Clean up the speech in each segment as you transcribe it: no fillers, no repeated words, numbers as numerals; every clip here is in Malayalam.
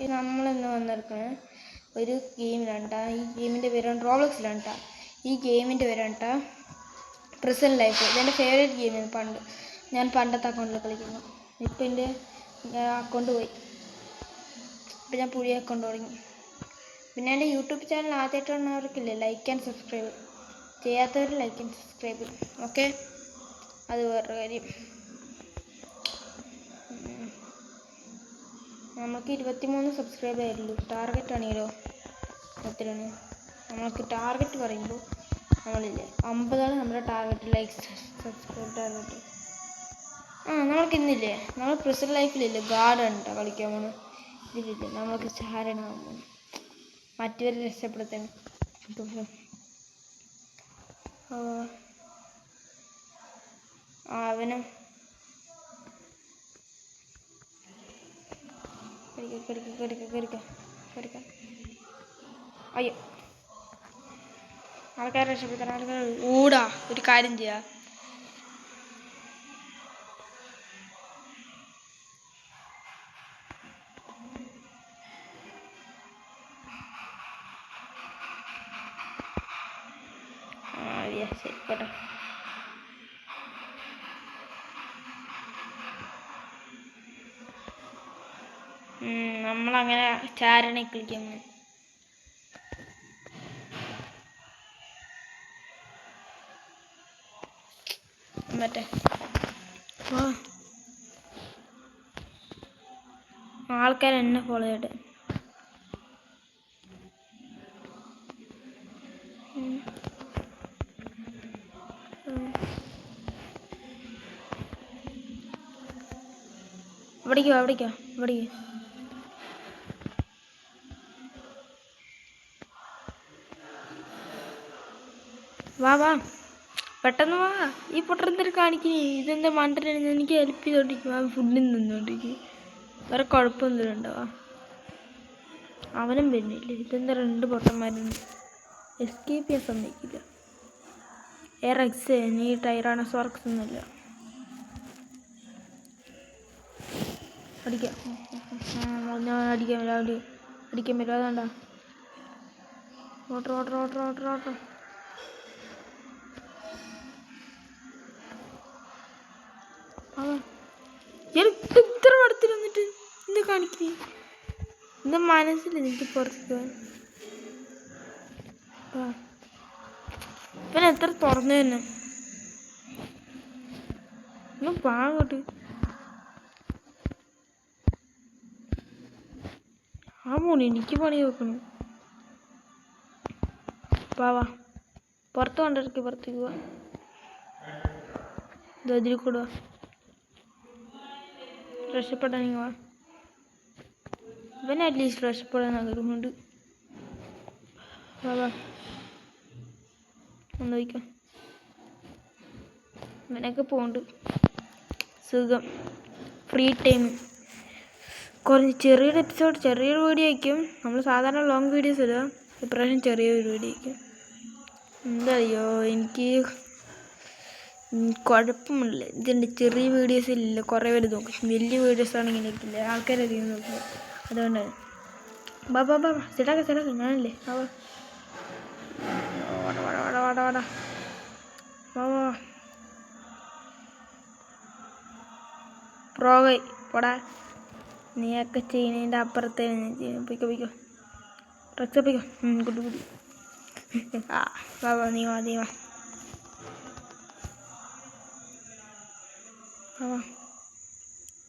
ഇത് നമ്മളിന്ന് വന്നിരിക്കുന്നത് ഒരു ഗെയിമിലാണ് കേട്ടോ. ഈ ഗെയിമിൻ്റെ പേരാണ് റോബ്ലോക്സിലാണ് കേട്ടോ. ഈ ഗെയിമിൻ്റെ പേരാണ് കേട്ടോ പ്രിസൺ ലൈഫ്. ഇതെൻ്റെ ഫേവറേറ്റ് ഗെയിമാണ്. ഞാൻ പണ്ടത്തെ അക്കൗണ്ടിൽ കളിക്കുന്നു. ഇപ്പം എൻ്റെ അക്കൗണ്ട് പോയി. ഇപ്പം ഞാൻ പുതിയ അക്കൗണ്ട് തുടങ്ങി. പിന്നെ എൻ്റെ യൂട്യൂബ് ചാനൽ ആദ്യമായിട്ട് വന്നവർക്കില്ലേ, ലൈക്ക് ആൻഡ് സബ്സ്ക്രൈബ് ചെയ്യാത്തവർ ലൈക്ക് ആൻഡ് സബ്സ്ക്രൈബ്. ഓക്കെ, അത് വേറൊരു കാര്യം. നമുക്ക് 23 സബ്സ്ക്രൈബ് ആയിട്ടുള്ളൂ. ടാർഗറ്റ് ആണെങ്കിലോ എത്രയാണ്? നമുക്ക് ടാർഗറ്റ് പറയുമ്പോൾ നമ്മളില്ലേ 50 നമ്മുടെ ടാർഗറ്റ്, ലൈക്ക് സബ്സ്ക്രൈബ് ടാർഗറ്റ്. നമ്മൾക്കിന്നില്ലേ, നമ്മൾ പ്രിസൺ ലൈഫിലില്ലേ ഗാർഡൻ കേട്ടോ കളിക്കാൻ പോകണം. ഇതിലില്ലേ നമ്മൾക്ക് ചാരണമാകാൻ പോകണം, മറ്റവരെ രക്ഷപ്പെടുത്താൻ. അവനും അയ്യോ, ആൾക്കാരെ രക്ഷപ്പെടുത്താൻ ആൾക്കാർ ഓടാ. ഒരു കാര്യം ചെയ്യാ, ശരി പോട്ടെ. നമ്മളങ്ങനെ ചാരണ കളിക്കാൻ മറ്റേ ആൾക്കാർ എന്നെ ഫോളോ ചെയ്യട്ടെ. ഇവിടേക്കോ വാ പെട്ടെന്ന് വാ. ഈ പൊട്ടന്തൊരു കാണിക്കുന്നേ, ഇതെന്താ മണ്ടനാണ്? എനിക്ക് ഹെൽപ്പ് ചെയ്തോണ്ടിരിക്കും, ഫുഡിൽ നിന്നോണ്ടിരിക്കും. വേറെ കുഴപ്പമൊന്നും ഉണ്ടാവാ. അവനും വരുന്നില്ല. ഇതെന്താ 2 പൊട്ടന്മാരും എസ്കേപ്പ് ചെയ്യാൻ സമ്മതിക്കില്ല. നീ ടൈറാണോസോറക്സ് ഒന്നുമില്ല. അടിക്കാൻ പറ്റും അതുകൊണ്ടാ. ഓട്ടർ ഇത്ര പടത്തിൽ വന്നിട്ട് എന്താ കാണിക്കുന്നേ? എന്താ മനസ്സില്ല എനിക്ക് പുറത്തേക്ക് പോകാൻ. പിന്നെ എത്ര തുറന്നു തന്നെ ഒന്നും പാങ്ങോട്ട്. എനിക്ക് പണി നോക്കണം. വാ പുറത്ത് കൊണ്ടിരിക്കും, പുറത്തേക്ക് പോവാ. ഇതിൽ കൂടെ രക്ഷപ്പെടാനെങ്കിൽ വാ. ഇവനെ അറ്റ്ലീസ്റ്റ് രക്ഷപ്പെടാൻ ആഗ്രഹമുണ്ട്. വാ ഒന്ന് വയ്ക്കാം. ഇവനൊക്കെ പോണ്ട് സുഖം. ഫ്രീ ടൈം കുറഞ്ഞ് ചെറിയൊരു എപ്പിസോഡ്, ചെറിയൊരു വീഡിയോ ആയിരിക്കും. നമ്മൾ സാധാരണ ലോങ് വീഡിയോസ് ഇടുക, ഇപ്രാവശ്യം ചെറിയൊരു വീഡിയോ ആയിരിക്കും. എന്താ അറിയോ, എനിക്ക് കുഴപ്പമില്ല. ഇതിൻ്റെ ചെറിയ വീഡിയോസ് ഇല്ല, കുറേ പേര് നോക്കും. വലിയ വീഡിയോസ് ആണെങ്കിൽ എനിക്കില്ല, ആൾക്കാരധികം നോക്കും. അതുകൊണ്ടാണ്. ബാ ചേട്ടാ ഞാനല്ലേ. വാ പ്രോഗായി പോടാ. നീയൊക്കെ ചെയ്യുന്നതിൻ്റെ അപ്പുറത്തെ ഞാൻ ചെയ്യുന്നു. പൊയ്ക്കോ റെക്സപ്പിക്കോ. കുട്ടി വാ നീ വാ.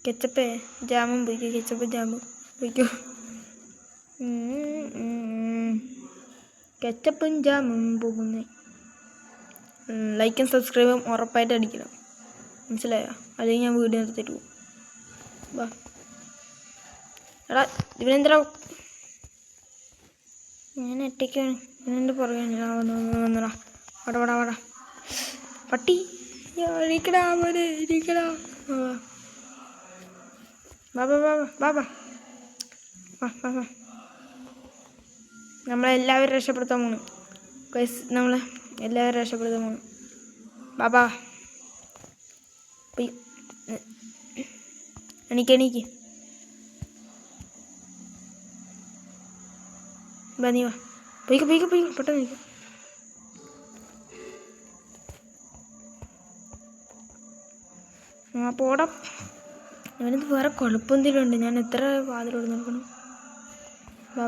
കെച്ചപ്പേ ജാമും പൊയ്ക്കോ, ജാമും പൊയ്ക്കോ. കെച്ചപ്പും ജാമും പോകുന്നേ. ലൈക്കും സബ്സ്ക്രൈബും ഉറപ്പായിട്ട് അടിക്കണം, മനസ്സിലായോ? അല്ലെങ്കിൽ ഞാൻ വീഡിയോ നിർത്തിയിട്ട് പോകും. വാ എടാ, ഇവനെന്താ ഞാൻ ഒറ്റയ്ക്കാണ്? ഇവനെൻ്റെ പുറകെ വന്നടാ. വട പട്ടി ഇരിക്കടാ. വാ നമ്മളെല്ലാവരും രക്ഷപ്പെടുത്താൻ പോണു. നമ്മളെല്ലാവരും രക്ഷപ്പെടുത്താൻ പോണു. ബാബാ എണീക്ക് വാ നീ വാ. പോയിക്കോ പെട്ടെന്ന് പോയിക്കോ. ആ പോടാ. അവനത് വേറെ കുഴപ്പമെന്തെങ്കിലും ഉണ്ട്. ഞാൻ എത്ര വാതിലോട് നോക്കണം. വാ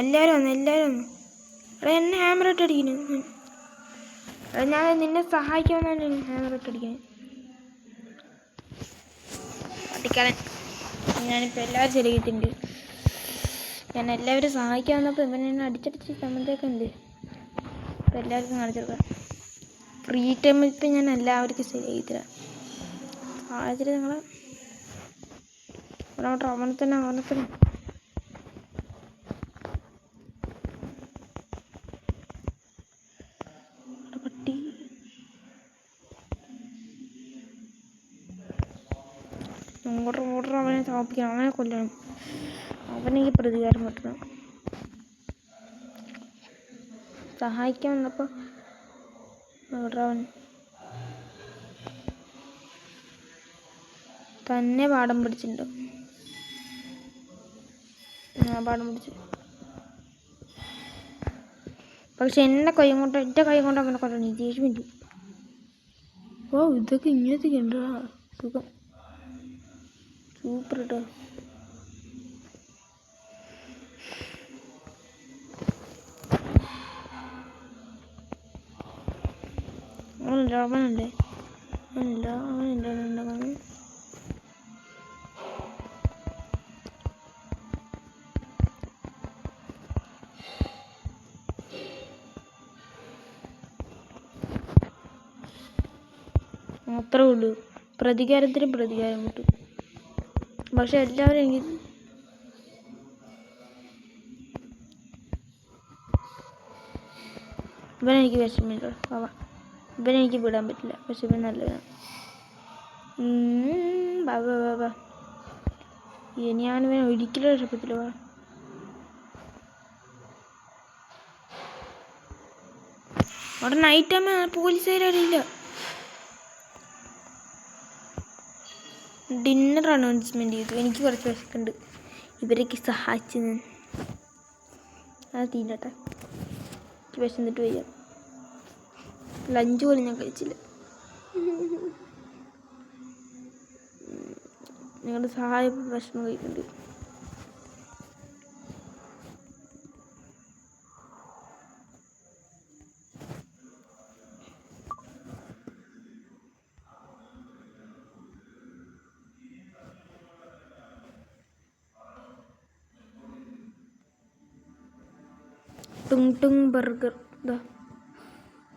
എല്ലാവരും വന്നു എടാ എന്നെ ഹാമർ ഇട്ട് അടിക്കുന്നു. എടാ ഞാൻ നിന്നെ സഹായിക്കാമെന്നാണ് ഹാമർ ഇട്ട് അടിക്കുന്നത്. അടിക്കാളൻ ഞാനിപ്പോൾ എല്ലാവരും ശരിയായിട്ടുണ്ട്. ഞാൻ എല്ലാവരും സഹായിക്കാൻ വന്നപ്പോൾ ഇവൻ എന്നെ അടിച്ചടിച്ച് തമ്മിലൊക്കെ ഉണ്ട്. ഇപ്പം എല്ലാവർക്കും കാണിച്ചെടുക്കാം. ഫ്രീ ടൈമിൽ ഇപ്പം ഞാൻ എല്ലാവർക്കും ശരിയായി തരാം. സാഹചര്യം നിങ്ങൾ അവനെ തന്നെ പട്ടി ഓർഡർ അവനെ താമസിക്കണം. അവനെ കൊല്ലണം. അവനെനിക്ക് പ്രതികാരം കിട്ടണം. സഹായിക്കാൻ വന്നപ്പോൾ അവൻ തന്നെ പാഠം പിടിച്ചിട്ടുണ്ട്. പാഠം പിടിച്ചു. പക്ഷെ എൻ്റെ കൈ കൊണ്ട് അവനെ കൊല്ലണം. ദേഷ്യം വരും. ഓ ഇതൊക്കെ ഇങ്ങനത്തെ ഉണ്ടോ? സുഖം. സൂപ്പർ കേട്ടോ. അവനുണ്ട് അത്രേ ഉള്ളൂ. പ്രതികാരത്തിന് പ്രതികാരം കിട്ടും. പക്ഷെ എല്ലാവരും ഇവനെനിക്ക് വിഷമില്ല. ഇവനെനിക്ക് വിടാൻ പറ്റില്ല. പക്ഷെ ഇവൻ നല്ലതാണ്. ബാബാ ഞാനിവനെ ഒരിക്കലും രക്ഷപ്പെട്ടില്ല. അവിടെ നൈറ്റ് ടൈം പോലീസുകാരില്ല. ഡിന്നർ അനൗൺസ്മെൻറ്റ് ചെയ്തു. എനിക്ക് കുറച്ച് വിശക്കുണ്ട്. ഇവരൊക്കെ സഹായിച്ചു ഞാൻ. അത് തീരട്ടെ. എനിക്ക് വിശന്നിട്ട് വയ്യ. ലഞ്ച് പോലും ഞാൻ കഴിച്ചില്ല. നിങ്ങളുടെ സഹായം ഭക്ഷണം കഴിക്കുന്നുണ്ട്. ടുങ് ബർഗർ ഇതാ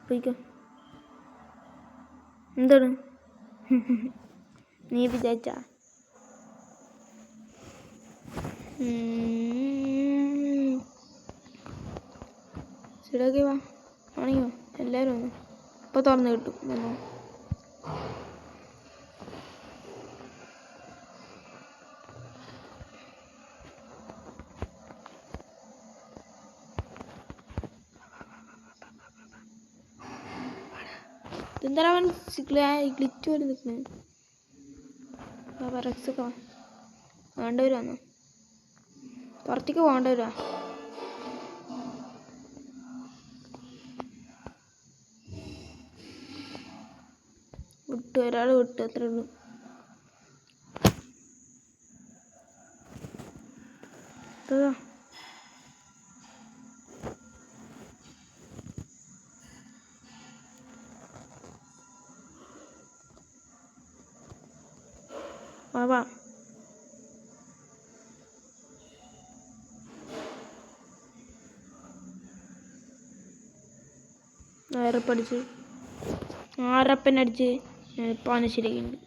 പോയിക്കോ. എന്താണ് നീ വിചാരിച്ച? ശരിയാക്കി വാ. ആണെയോ എല്ലാവരും വന്നു. ഇപ്പോൾ തുറന്ന് കിട്ടും. വന്നോ. എന്താ അവൻ ഗ്ലിച്ച് പോലെ നിൽക്കുന്നത്? റെക്സൊക്കെ വേണ്ടവരാന്നോ? പുറത്തേക്ക് പോകേണ്ടവരാ? ഒരാൾ വിട്ടു. അത്രേ ഉള്ളൂ. വാ അടിച്ച് ആറപ്പനടിച്ച് ഇപ്പോൾ ശരിയായിട്ടുണ്ട്.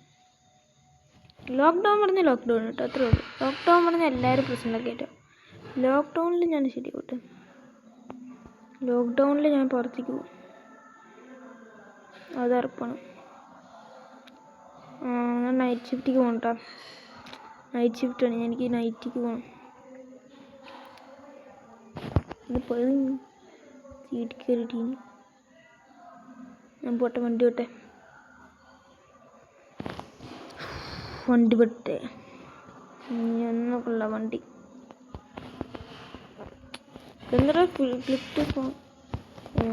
ലോക്ക്ഡൗൺ പറഞ്ഞാൽ ലോക്ക്ഡൗൺ കേട്ടോ. അത്രേ ഉള്ളൂ. ലോക്ക്ഡൗൺ പറഞ്ഞാൽ എല്ലാവരും പ്രശ്നമൊക്കെ ആയിട്ടോ. ലോക്ക്ഡൗണിൽ ഞാൻ ശരിയാവട്ടെ. ലോക്ക്ഡൗണിൽ ഞാൻ പുറത്തേക്ക് പോകും. അതുറപ്പാണ്. ഞാൻ നൈറ്റ് ഷിഫ്റ്റിക്ക് പോകണം കേട്ടോ. നൈറ്റ് ഷിഫ്റ്റാണ്. എനിക്ക് നൈറ്റിക്ക് പോകണം. ഇതിപ്പോൾ സീറ്റ് കയറിയിട്ട് ഞാൻ പോട്ടെ. വണ്ടി വിട്ടെ. ഒന്നുകൊള്ള വണ്ടി എന്താ ക്ലിക്ക്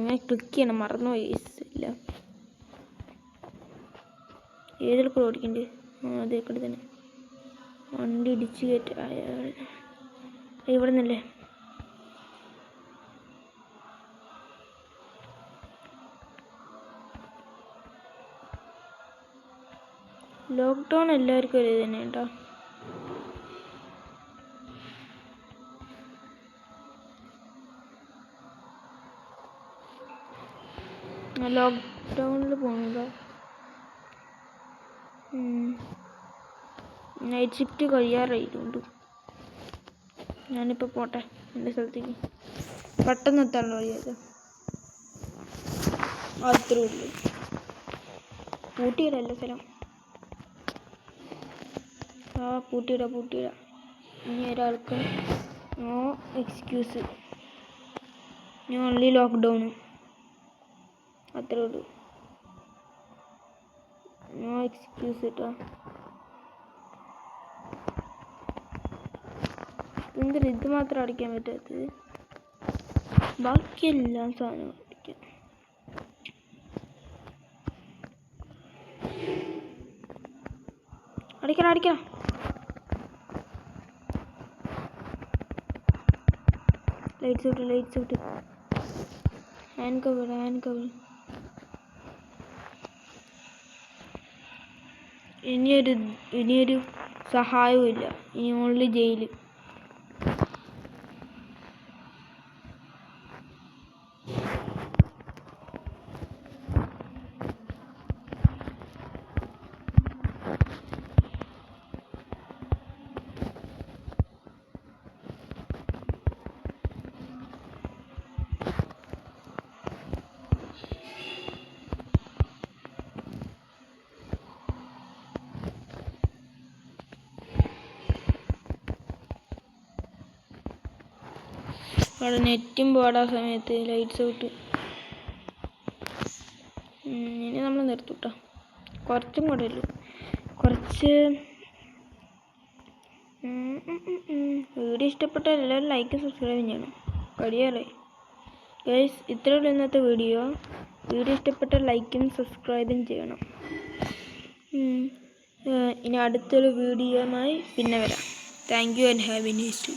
ഞാൻ ക്ലിക്ക് ചെയ്യണം, മറന്നുപോയി. ഇല്ല, ഏതിൽ കൂടെ ഓടിക്കണ്ടേ? അതേ കൂടെ തന്നെ. വണ്ടി ഇടിച്ച് കയറ്റ ഇവിടെ നിന്നല്ലേ? ലോക്ക്ഡൗൺ എല്ലാവർക്കും ഒരു തന്നെ കേട്ടോ. ലോക്ക്ഡൗണിൽ പോകുന്നുണ്ടോ? നൈറ്റ് ഷിഫ്റ്റ് കഴിയാറായിട്ടുണ്ട്. ഞാനിപ്പോൾ പോട്ടെ എൻ്റെ സ്ഥലത്തേക്ക്. പെട്ടെന്ന് എത്താനുള്ള വഴിയത് അത്രേ ഉള്ളൂ. പൂട്ടിയിടല്ല സ്ഥലം. പൂട്ടിയിട. ഇനി ഒരാൾക്ക് നോ എക്സ്ക്യൂസ്. ഞാൻ ഓൺലി ലോക്ക്ഡൗൺ. അത്രേ ഉള്ളൂ. നോ എക്സ്ക്യൂസ് കേട്ടോ. എന്തിനാ ഇത് മാത്രം അടിക്കാൻ പറ്റാത്തത്? ബാക്കിയെല്ലാം സാധനം അടിക്കാം. അടിക്കണം. Lights out. Hand cover. ഇനിയൊരു സഹായവും ഇല്ല. ഇനി ഓൺലി ജയില്. അവിടെ നെറ്റും പോടാ സമയത്ത് ലൈറ്റ്സ് ഔട്ട്. ഇനി നമ്മൾ നിർത്തൂട്ടോ. കുറച്ചും കൂടെ ഉള്ളൂ. വീഡിയോ ഇഷ്ടപ്പെട്ടാൽ എല്ലാവരും ലൈക്കും സബ്സ്ക്രൈബും ചെയ്യണം. കഴിയാറായി ഗൈസ്. ഇത്രയേ ഉള്ളൂ ഇന്നത്തെ വീഡിയോ ഇഷ്ടപ്പെട്ടാൽ ലൈക്കും സബ്സ്ക്രൈബും ചെയ്യണം. ഇനി അടുത്തൊരു വീഡിയോയുമായി പിന്നെ വരാം. Thank you and have A nice day.